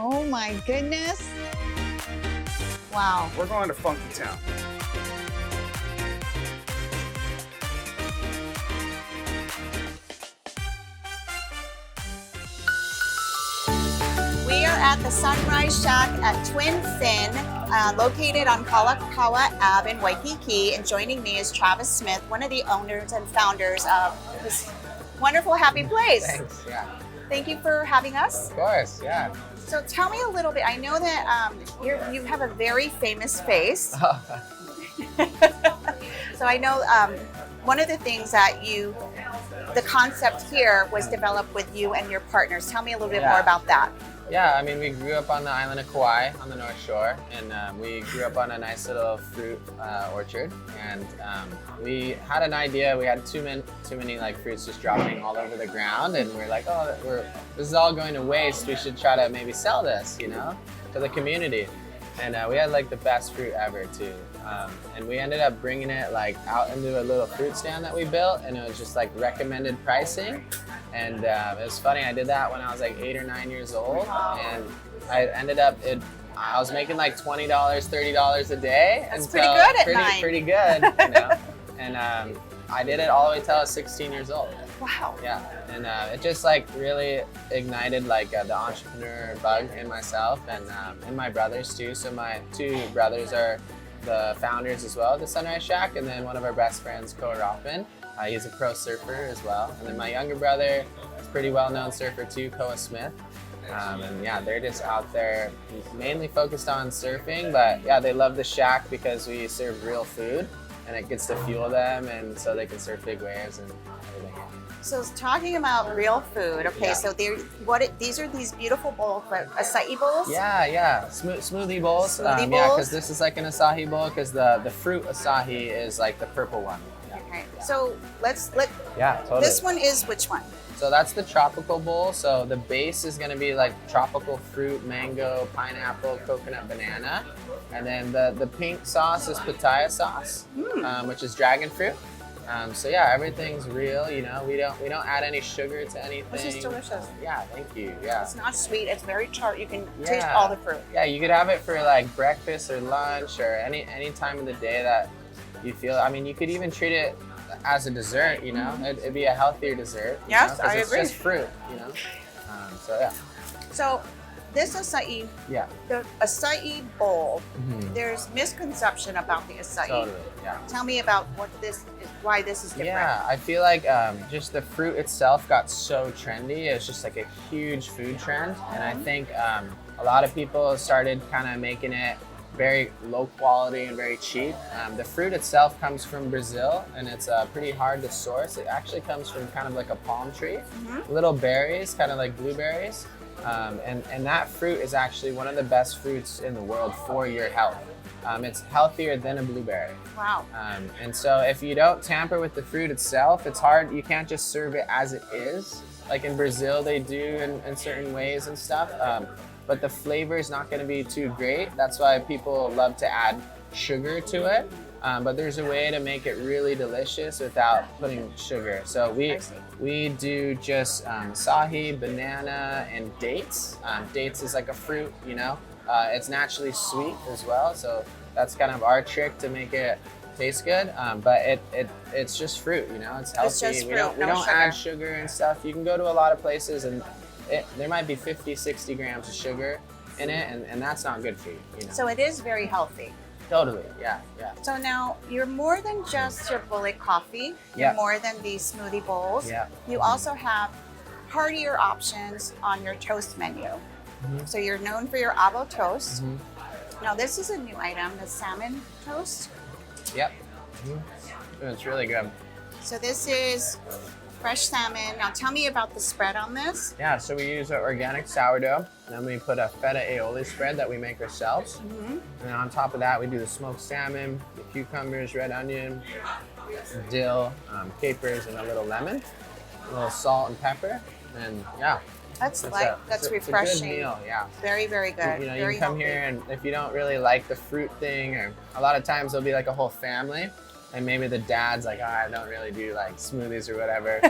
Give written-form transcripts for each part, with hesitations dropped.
Oh my goodness. Wow. We're going to Funky Town. We are at the Sunrise Shack at Twin Fin, located on Kalakaua Ave in Waikiki. And joining me is Travis Smith, one of the owners and founders of this wonderful, happy place. Thanks, yeah. Thank you for having us. Of course, yeah. So tell me a little bit. I know that you have a very famous face. So I know one of the things that the concept here was developed with you and your partners. Tell me a little bit more about that. Yeah, I mean, we grew up on the island of Kauai on the North Shore, and we grew up on a nice little fruit orchard. And we had an idea. We had too many like fruits just dropping all over the ground, and we're like, oh, this is all going to waste. We should try to maybe sell this, you know, to the community. And we had like the best fruit ever too. And we ended up bringing it like out into a little fruit stand that we built, and it was just like recommended pricing. And it was funny, I did that when I was like 8 or 9 years old, and I ended up, I was making like $20, $30 a day. That's pretty good at 9. Pretty good, you know? And I did it all the way till I was 16 years old. Wow. Yeah, and it just like really ignited like the entrepreneur bug in myself and my brothers too. So my 2 brothers are the founders as well of the Sunrise Shack, and then one of our best friends, Koa Rothman. He's a pro surfer as well. And then my younger brother is a pretty well-known surfer too, Koa Smith. And yeah, they're just out there mainly focused on surfing, but yeah, they love the shack because we serve real food and it gets to fuel them, and so they can surf big waves and everything. So talking about real food, okay, Yeah. so these are these beautiful bowls, like acai bowls? Yeah. Smoothie bowls. Smoothie Yeah, bowls? because this is like an acai bowl, because the fruit acai is like the purple one. Yeah. Okay, so Yeah, totally. this one is which one? So that's the tropical bowl. So the base is gonna be like tropical fruit, mango, pineapple, coconut, banana. And then the pink sauce is pitaya sauce, which is dragon fruit. So yeah, everything's real, you know. We don't add any sugar to anything. This is delicious. Yeah, thank you. Yeah. It's not sweet, it's very tart. You can taste all the fruit. Yeah, you could have it for like breakfast or lunch or any time of the day that you feel. I mean, you could even treat it as a dessert, you know. It'd be a healthier dessert. Yes, you know, 'cause I it's agree. just fruit, you know. So yeah. So this acai, Yeah. the acai bowl, there's misconception about the acai. Totally. Yeah. Tell me about why this is different. Yeah, I feel like just the fruit itself got so trendy. It's just like a huge food trend, and I think a lot of people started kind of making it very low quality and very cheap. The fruit itself comes from Brazil, and it's pretty hard to source. It actually comes from kind of like a palm tree, little berries, kind of like blueberries. And that fruit is actually one of the best fruits in the world for your health. It's healthier than a blueberry. Wow. And so if you don't tamper with the fruit itself, it's hard. You can't just serve it as it is. Like in Brazil, they do in certain ways and stuff. But the flavor is not going to be too great. That's why people love to add sugar to it. But there's a way to make it really delicious without putting sugar. So we do just acai, banana, and dates. Dates is like a fruit, you know. It's naturally sweet as well, so that's kind of our trick to make it taste good. But it's just fruit, you know. It's healthy. It's just we fruit, don't no sugar. add sugar and stuff. You can go to a lot of places and there might be 50, 60 grams of sugar in it, and that's not good for you, you know. So it is very healthy. Totally, yeah. So now you're more than just your bullet coffee. You're more than these smoothie bowls. Yeah. You also have heartier options on your toast menu. So you're known for your avo toast. Now this is a new item, the salmon toast. Yep. It's really good. So this is fresh salmon. Now tell me about the spread on this. Yeah, so we use our organic sourdough, and then we put a feta aioli spread that we make ourselves. And then on top of that, we do the smoked salmon, the cucumbers, red onion, dill, capers, and a little lemon, a little salt and pepper, and yeah. That's It's refreshing. a good meal, yeah. Very, very good. You know, very you can come healthy. here, and if you don't really like the fruit thing, or a lot of times there'll be like a whole family, and maybe the dad's like, oh, I don't really do like smoothies or whatever.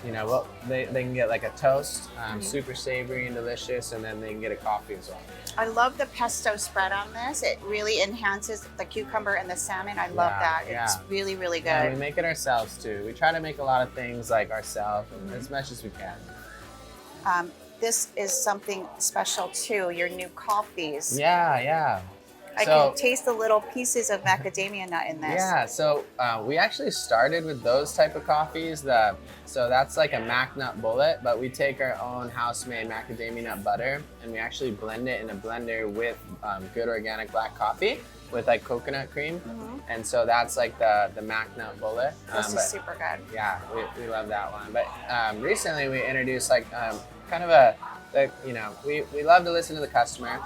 you know, what they can get like a toast, super savory and delicious, and then they can get a coffee as well. I love the pesto spread on this. It really enhances the cucumber and the salmon. I love that. It's really, really good. Yeah, we make it ourselves too. We try to make a lot of things like ourselves as much as we can. This is something special too, your new coffees. Yeah. I can taste the little pieces of macadamia nut in this. Yeah, so we actually started with those type of coffees. So that's like a mac nut bullet, but we take our own house-made macadamia nut butter and we actually blend it in a blender with good organic black coffee with like coconut cream. And so that's like the mac nut bullet. This is super good. Yeah, we love that one. But recently we introduced like kind of we love to listen to the customer.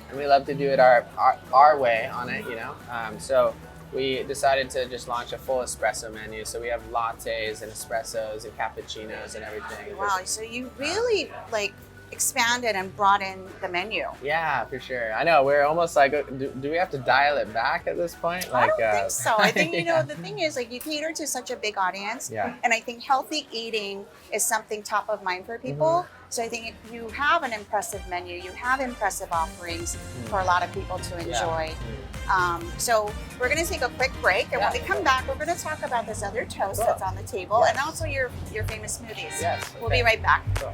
And we love to do it our way on it, you know. So we decided to just launch a full espresso menu. So we have lattes and espressos and cappuccinos and everything. Wow, so you really like expanded and brought in the menu. Yeah, for sure. I know, we're almost like, do we have to dial it back at this point? Like, I don't think so. I think, you know, the thing is like you cater to such a big audience. Yeah. And I think healthy eating is something top of mind for people. So I think if you have an impressive menu, you have impressive offerings for a lot of people to enjoy. So we're going to take a quick break, and when we come back, we're going to talk about this other toast that's on the table, and also your famous smoothies. Yes. We'll be right back. Cool.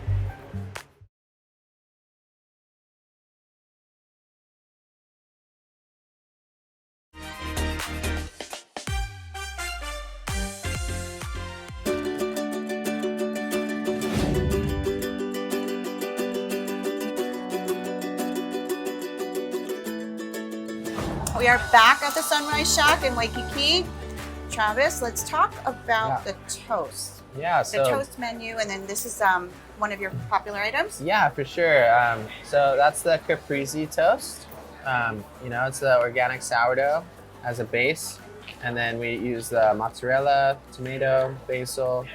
We are back at the Sunrise Shack in Waikiki. Travis, let's talk about the toast. Yeah, the toast menu, and then this is one of your popular items. Yeah, for sure. So that's the Caprii Toast. You know, it's the organic sourdough as a base, and then we use the mozzarella, tomato, basil,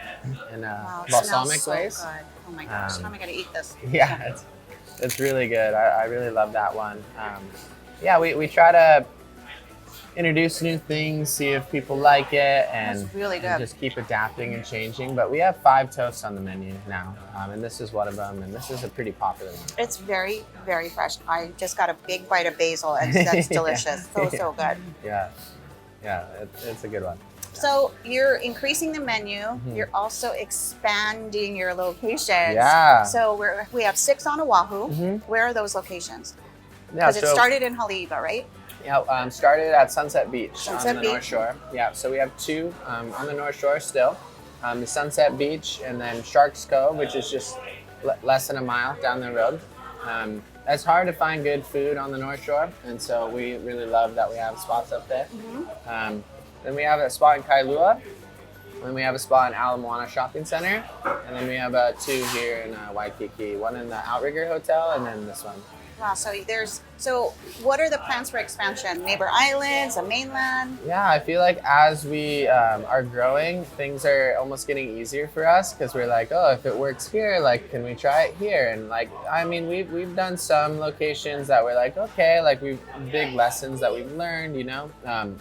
and balsamic glaze. Good. Oh my gosh, how am I gonna eat this? Yeah, it's really good. I really love that one. Yeah, we try to introduce new things, see if people like it, and, really good. And just keep adapting and changing. But we have 5 toasts on the menu now, and this is one of them, and this is a pretty popular one. It's very, very fresh. I just got a big bite of basil, and that's delicious. So good. Yeah, it's a good one. So you're increasing the menu. You're also expanding your locations. Yeah. So we have 6 on Oahu. Where are those locations? Yeah, Because it started in Haleiwa, right? Yeah, started at Sunset Beach on the Beach. North Shore. Yeah, so we have 2 on the North Shore still. The Sunset Beach and then Sharks Cove, which is just less than a mile down the road. It's hard to find good food on the North Shore, and so we really love that we have spots up there. Then we have a spot in Kailua, and we have a spot in Ala Moana Shopping Center, and then we have 2 here in Waikiki, one in the Outrigger Hotel, and then this one. Wow, so what are the plans for expansion? Neighbor islands, the mainland? Yeah, I feel like as we are growing, things are almost getting easier for us because we're like, oh, if it works here, like, can we try it here? And like, I mean, we've done some locations that we're like, okay, like big lessons that we've learned, you know,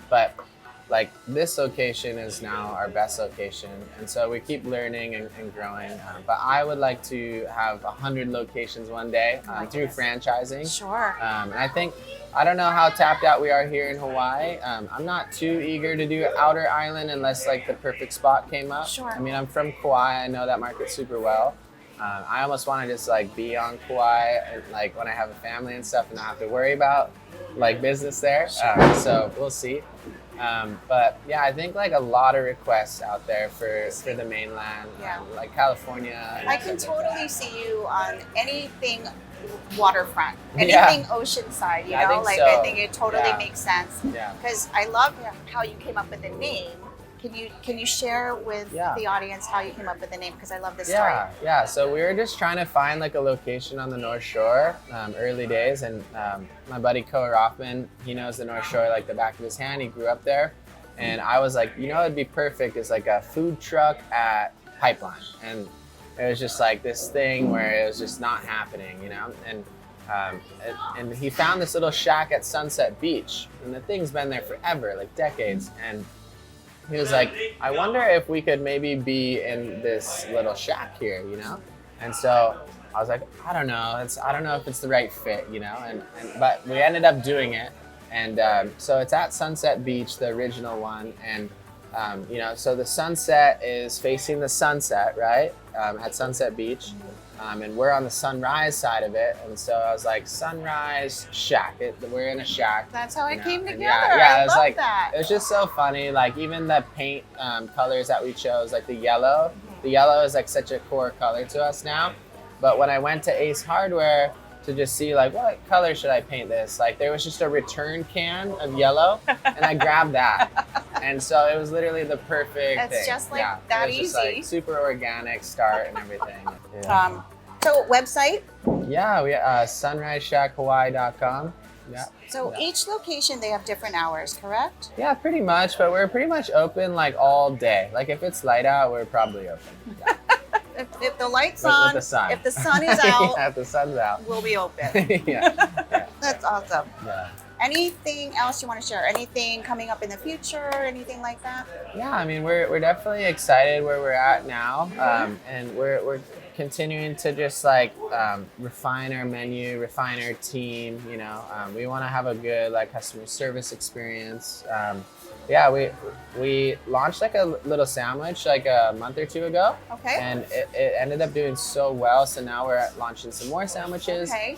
but like this location is now our best location, and so we keep learning and growing. But I would like to have 100 locations one day through franchising. Sure. And I don't know how tapped out we are here in Hawaii. I'm not too eager to do outer island unless like the perfect spot came up. Sure. I mean, I'm from Kauai. I know that market super well. I almost want to just like be on Kauai, and, like when I have a family and stuff, and not have to worry about like business there. So we'll see. But yeah, I think like a lot of requests out there for the mainland, like California. I can totally see you on anything waterfront, anything oceanside, you know, I think it totally makes sense. Yeah. Because I love how you came up with the name. Can you share with the audience how you came up with the name? Because I love this story. Yeah. So we were just trying to find like a location on the North Shore, early days, and my buddy Koa Rothman, he knows the North Shore like the back of his hand. He grew up there, and I was like, you know, it'd be perfect. It's like a food truck at Pipeline, and it was just like this thing where it was just not happening, you know, and he found this little shack at Sunset Beach, and the thing's been there forever, like decades, and he was like, I wonder if we could maybe be in this little shack here, you know? And so I was like, I don't know. I don't know if it's the right fit, you know? But we ended up doing it. And so it's at Sunset Beach, the original one. And, you know, so the sunset is facing the sunset, right? At Sunset Beach. And we're on the sunrise side of it. And so I was like, sunrise shack. We're in a shack. That's how it came together. Yeah, I it was love like, that. it was just so funny. Like even the paint colors that we chose, like the yellow is like such a core color to us now. But when I went to Ace Hardware to just see like, what color should I paint this? Like there was just a return can of yellow and I grabbed that. And so it was literally the perfect thing. It's just like that easy. Just like super organic start and everything. So website? Yeah, we sunriseshackhawaii.com. Yeah. So each location, they have different hours, correct? Yeah, pretty much, but we're pretty much open like all day. Like if it's light out, we're probably open. Yeah. If the light's on, with the sun. if the sun is out, yeah, if the sun's out, we'll be open. yeah. That's awesome. Yeah. Anything else you want to share? Anything coming up in the future? Anything like that? Yeah, I mean, we're definitely excited where we're at now, and we're continuing to just like refine our menu, refine our team. You know, we want to have a good like customer service experience. Yeah, we launched like a little sandwich like a month or two ago. Okay. And it ended up doing so well. So now we're launching some more sandwiches. Okay.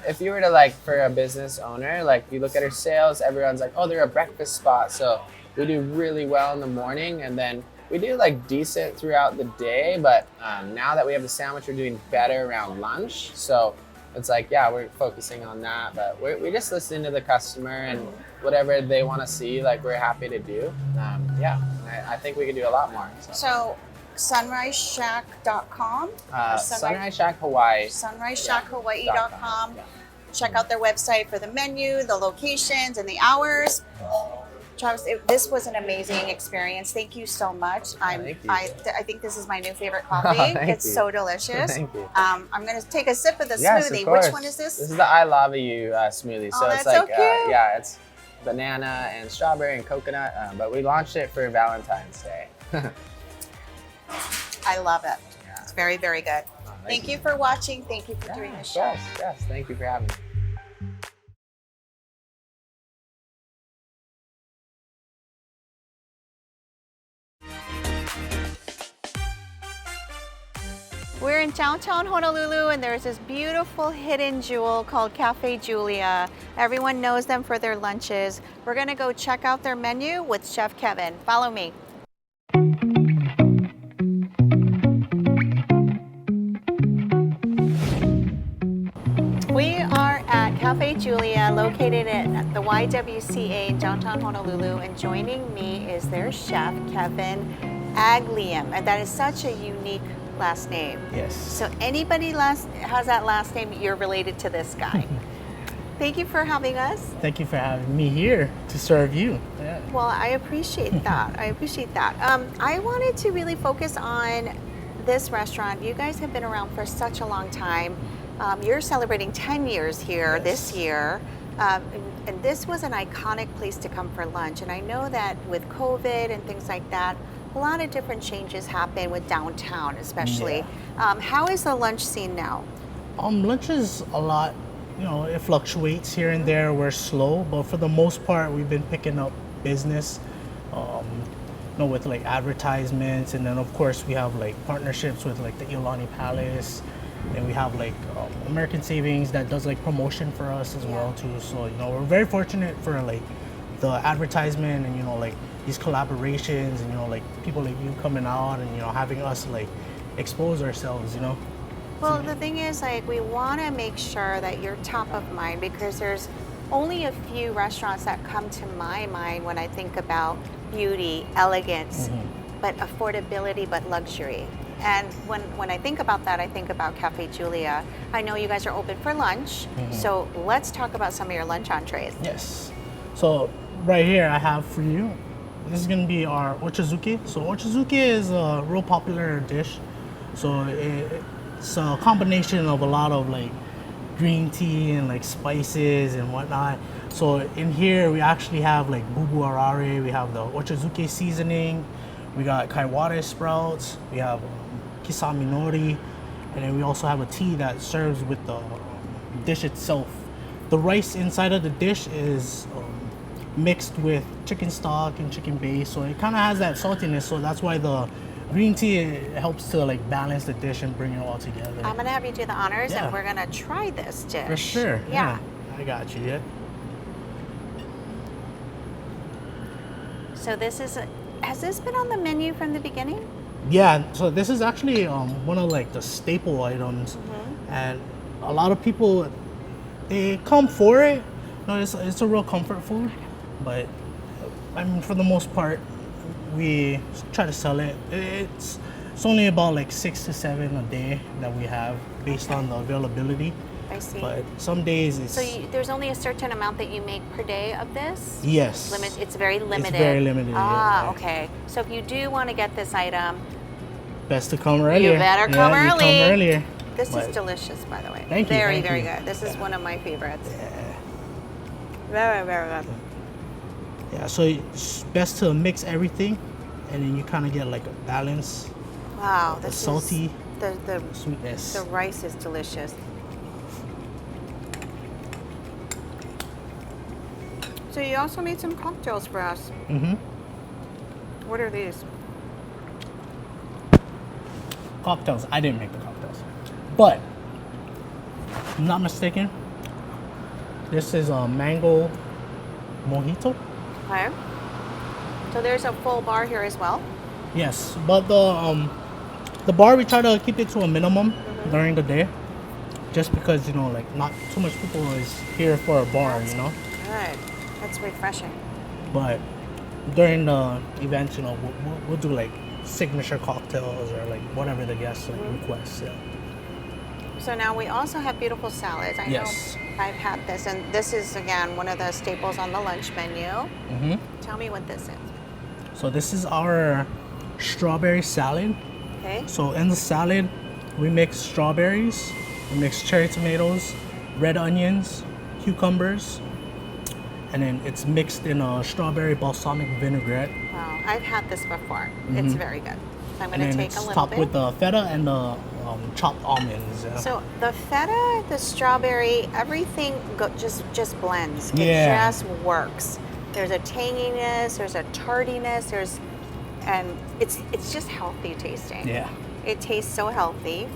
If you were to like, for a business owner, like you look at our sales, everyone's like, oh, they're a breakfast spot. So we do really well in the morning and then we do like decent throughout the day. But now that we have the sandwich, we're doing better around lunch. So it's like, yeah, we're focusing on that, but we're just listening to the customer and whatever they want to see, like we're happy to do. Yeah, I think we could do a lot more. So sunriseshack.com? Sunrise Shack Hawaii. sunriseshackhawaii.com. Yeah. Check out their website for the menu, the locations, and the hours. Travis, this was an amazing experience. Thank you so much. Thank you. I think this is my new favorite coffee. It's so delicious. Thank you. I'm going to take a sip of the Yes, smoothie. of course. Which one is this? This is the I Love You smoothie. Oh, So that's it's like, so cute. yeah, it's banana and strawberry and coconut, but we launched it for Valentine's Day. I love it. Yeah. It's very, very good. Oh, Thank you for watching. Thank you for doing the show. Yes, thank you for having me. We're in downtown Honolulu and there's this beautiful hidden jewel called Café Julia. Everyone knows them for their lunches. We're gonna go check out their menu with Chef Kevin. Follow me. We are at Café Julia, located at the YWCA in downtown Honolulu, and joining me is their chef, Kevin Agliam, and that is such a unique last name. Yes. So anybody has that last name, you're related to this guy. Thank you for having us. Thank you for having me here to serve you. Yeah. Well, I appreciate that. I appreciate that. I wanted to really focus on this restaurant. You guys have been around for such a long time. You're celebrating 10 years here this year. And this was an iconic place to come for lunch. And I know that with COVID and things like that, a lot of different changes happen with downtown, especially. Yeah. How is the lunch scene now? Lunch is a lot, it fluctuates here and there. We're slow, but for the most part, we've been picking up business, with like advertisements. And then of course we have like partnerships with like the Iolani Palace. And we have like American Savings that does like promotion for us as well too. So, we're very fortunate for like the advertisement and, like these collaborations and, like people like you coming out and, having us like expose ourselves, Well, the thing is, like, we want to make sure that you're top of mind because there's only a few restaurants that come to my mind when I think about beauty, elegance, but affordability, but luxury. And when I think about that, I think about Café Julia. I know you guys are open for lunch, so let's talk about some of your lunch entrees. Yes. So right here I have for you, this is gonna be our ochazuke. So ochazuke is a real popular dish. So it's a combination of a lot of like green tea and like spices and whatnot. So in here we actually have like bubu arare, we have the ochazuke seasoning, we got kaiware sprouts, we have kisame nori, and then we also have a tea that serves with the dish itself. The rice inside of the dish is mixed with chicken stock and chicken base, so it kind of has that saltiness. So that's why the green tea helps to like balance the dish and bring it all together. I'm gonna have you do the honors, Yeah. and we're gonna try this dish. For sure. Yeah. I got you. Yeah. So this is. Has this been on the menu from the beginning? Yeah. So this is actually one of like the staple items, and a lot of people they come for it. No, it's a real comfort food, but I mean for the most part we try to sell it. It's only about like 6 to 7 a day that we have based on the availability. I see. But some days it's So there's only a certain amount that you make per day of this? yes. It's very limited. It's very limited. Ah, yeah. okay. So if you do want to get this item, Best to come earlier. you better come yeah, early. You come earlier. This But- is delicious, by the way. Thank you, Very, thank very you. good. This is Yeah. one of my favorites. Yeah. Very, very good. Yeah, so it's best to mix everything, and then you kind of get like a balance, Wow, the this salty is the sweetness. the rice is delicious. So you also made some cocktails for us. Mm-hmm. What are these? Cocktails. I didn't make the cocktails, but if I'm not mistaken, this is a mango mojito. Okay. So there's a full bar here as well. Yes, but the bar we try to keep it to a minimum during the day, just because you know like not too much people is here for a bar, you know. Good. That's refreshing. But during the events, you know, we'll do like signature cocktails or like whatever the guests like, request. Yeah. So now we also have beautiful salads. I Yes. know I've had this, and this is again one of the staples on the lunch menu. Mm-hmm. Tell me what this is. So this is our strawberry salad. Okay. So in the salad, we mix strawberries, we mix cherry tomatoes, red onions, cucumbers, and then it's mixed in a strawberry balsamic vinaigrette. Wow, I've had this before. It's very good. So I'm And going to then take it's a little topped bit. with the feta and the chopped almonds. Yeah. So the feta, the strawberry, everything just blends. Yeah. It just works. There's a tanginess, there's a tardiness, and it's just healthy tasting. Yeah. It tastes so healthy.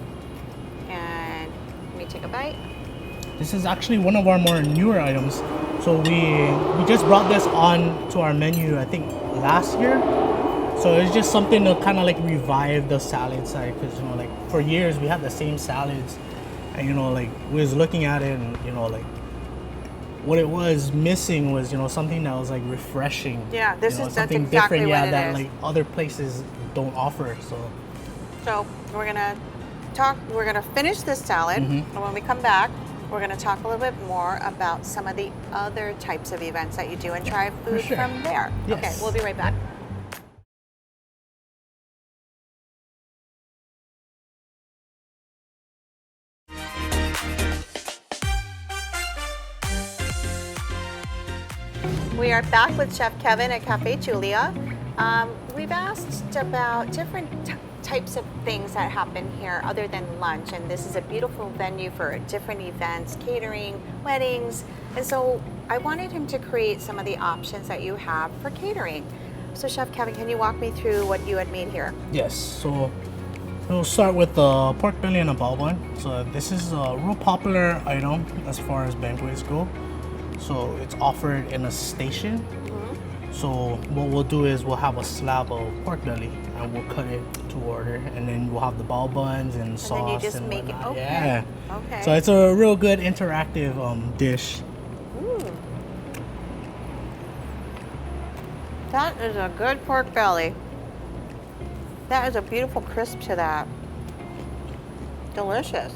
And let me take a bite. This is actually one of our more newer items. So we just brought this on to our menu, I think last year. So it's just something to kind of like revive the salad side, because you know like for years we had the same salads, and you know like we was looking at it and you know like what it was missing was you know something that was like refreshing. Yeah, this you know, is that's something exactly different, what yeah, it that is. like other places don't offer. So we're gonna finish this salad, and when we come back, we're gonna talk a little bit more about some of the other types of events that you do and try food sure. from there. Yes. Okay, we'll be right back. We are back with Chef Kevin at Café Julia. We've asked about different types of things that happen here other than lunch, and this is a beautiful venue for different events, catering, weddings, and so I wanted him to create some of the options that you have for catering. So Chef Kevin, can you walk me through what you had made here? Yes, so we'll start with the pork belly and a bao bun. So this is a real popular item as far as banquets go. So it's offered in a station. So what we'll do is we'll have a slab of pork belly and we'll cut it to order, and then we'll have the bao buns and sauce then you just and make it. whatnot. Okay. Yeah. Okay. So it's a real good interactive dish. That is a good pork belly. That is a beautiful crisp to that. Delicious.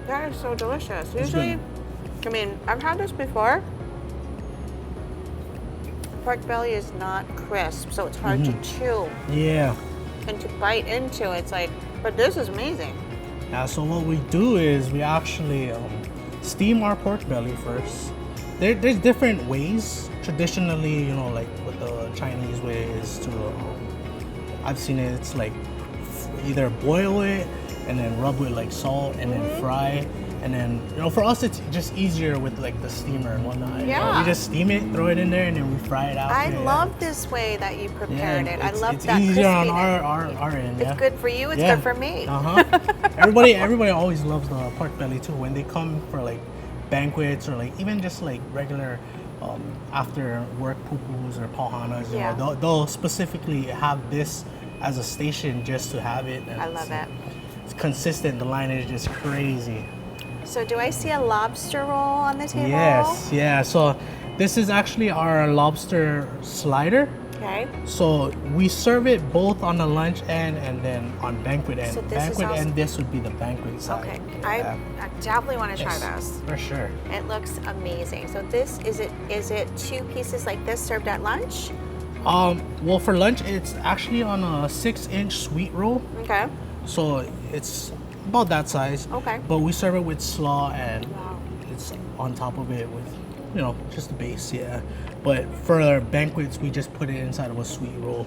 That is so delicious. It's Usually, I mean, I've had this before. Pork belly is not crisp, so it's hard to chew Yeah. and to bite into. It's like, but this is amazing. So what we do is we actually steam our pork belly first. There's different ways. Traditionally, you know, like with the Chinese way is to, I've seen it, it's like either boil it and then rub with like salt and then fry. And then, you know, for us, it's just easier with like the steamer and whatnot. You know, Yeah. we just steam it, throw it in there, and then we fry it out. I love this way that you prepared it. I love it's that easier on crispiness. our end. It's Yeah. good for you. It's Yeah. good for me. Everybody always loves the pork belly too. When they come for like banquets or like even just like regular after work pupus or pauhanas, you Yeah. know, they'll specifically have this as a station just to have it. And I love it. It's consistent. The line is just crazy. So do I see a lobster roll on the table? Yes, yeah. So this is actually our lobster slider. Okay. So we serve it both on the lunch end and then on banquet end. So this is Banquet also- end, this would be the banquet side. Okay. Yeah. I definitely want to try Yes, this. for sure. It looks amazing. So this is it two pieces like this served at lunch? Well, for lunch, it's actually on a 6-inch sweet roll. Okay. So it's about that size. Okay. But we serve it with slaw and Wow. it's on top of it with, you know, just the base, yeah. But for our banquets, we just put it inside of a sweet roll.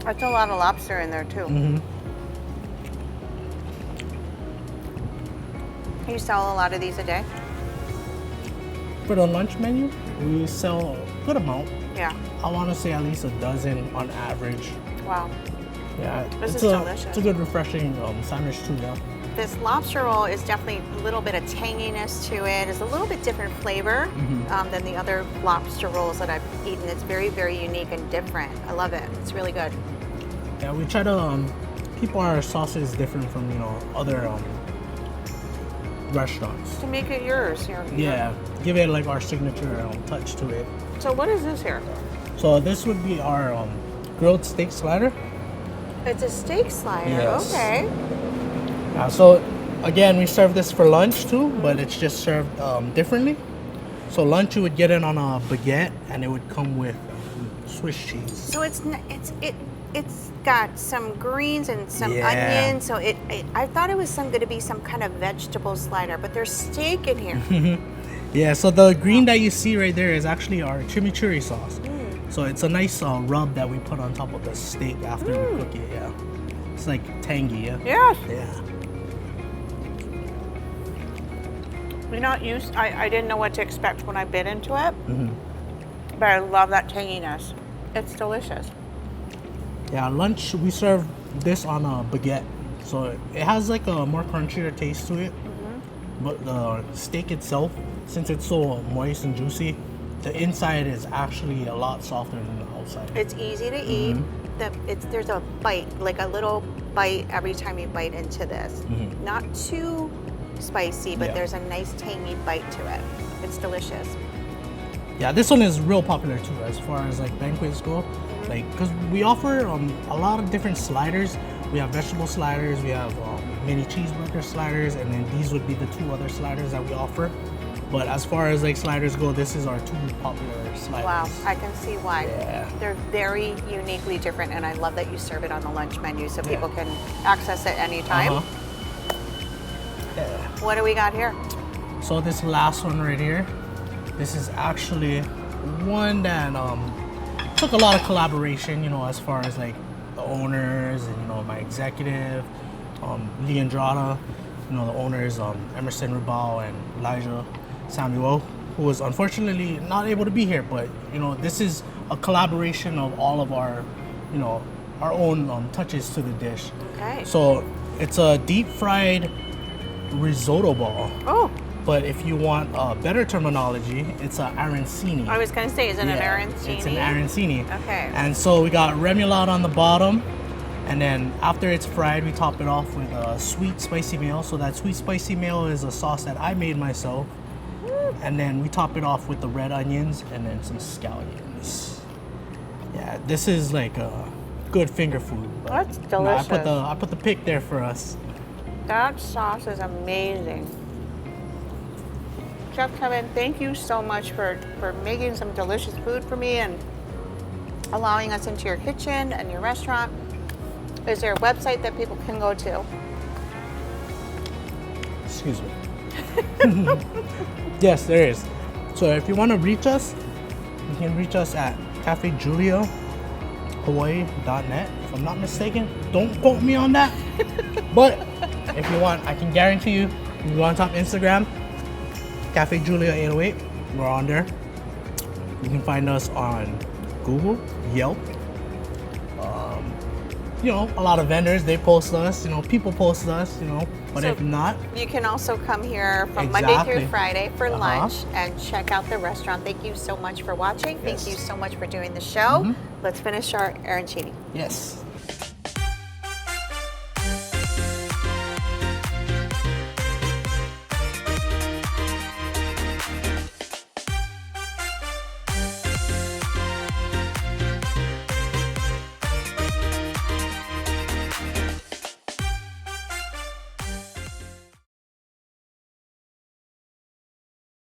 That's a lot of lobster in there too. Mm-hmm. You sell a lot of these a day? For the lunch menu, we sell a good amount. Yeah. I want to say at least a dozen on average. Wow. Yeah, This it's is a, delicious. It's a good refreshing sandwich too, yeah. This lobster roll is definitely a little bit of tanginess to it. It's a little bit different flavor than the other lobster rolls that I've eaten. It's very, very unique and different. I love it. It's really good. Yeah, we try to keep our sauces different from, you know, other restaurants. To make it yours. Yeah, give it like our signature touch to it. So what is this here? So this would be our grilled steak slider. It's a steak slider. Yes. Okay. So again, we serve this for lunch too, but it's just served differently. So lunch you would get it on a baguette, and it would come with Swiss cheese. So it's got some greens and some Yeah. onions. So I thought it was going to be some kind of vegetable slider, but there's steak in here. Yeah, so the green that you see right there is actually our chimichurri sauce. So it's a nice rub that we put on top of the steak after we cook it. Yeah, it's like tangy. Yeah. Yes. Yeah. You're not used. I didn't know what to expect when I bit into it, but I love that tanginess. It's delicious. Yeah, lunch we serve this on a baguette, so it has like a more crunchier taste to it. But the steak itself, since it's so moist and juicy, the inside is actually a lot softer than the outside. It's easy to eat. There's a bite, like a little bite every time you bite into this. Not too spicy, but Yeah. there's a nice tangy bite to it. It's delicious. Yeah, this one is real popular too, as far as like banquets go. Like, cause we offer a lot of different sliders. We have vegetable sliders, we have mini cheeseburger sliders, and then these would be the two other sliders that we offer. But as far as like sliders go, this is our two popular sliders. Wow, I can see why. Yeah. They're very uniquely different, and I love that you serve it on the lunch menu so people can access it anytime. Yeah. What do we got here? So this last one right here, this is actually one that took a lot of collaboration, you know, as far as like the owners and, you know, my executive, Lee Andrada, you know, the owners, Emerson Rubal and Elijah Samuel, who was unfortunately not able to be here, but, you know, this is a collaboration of all of our, you know, our own touches to the dish. Okay. So it's a deep fried risotto ball. Oh, But if you want better terminology, it's an arancini. I was going to say, is it an Yeah, arancini? It's an arancini. Okay. And so we got remoulade on the bottom, and then after it's fried, we top it off with a sweet spicy mayo. So that sweet spicy mayo is a sauce that I made myself. And then we top it off with the red onions and then some scallions. Yeah, this is like a good finger food. but, That's you know, delicious. I put the pic there for us. That sauce is amazing. Chef Kevin, thank you so much for making some delicious food for me and allowing us into your kitchen and your restaurant. Is there a website that people can go to? Excuse me. Yes, there is. So if you want to reach us, you can reach us at Café Julia, Hawaii.net. If I'm not mistaken, don't quote me on that. But if you want, I can guarantee you, if you go on top Instagram, Café Julia 808, we're on there. You can find us on Google, Yelp. You know, a lot of vendors, they post us, you know, people post us, you know, but So if not, you can also come here from Monday Exactly. through Friday for Uh-huh. lunch and check out the restaurant. Thank you so much for watching. Yes. Thank you so much for doing the show. Let's finish our arancini. yes.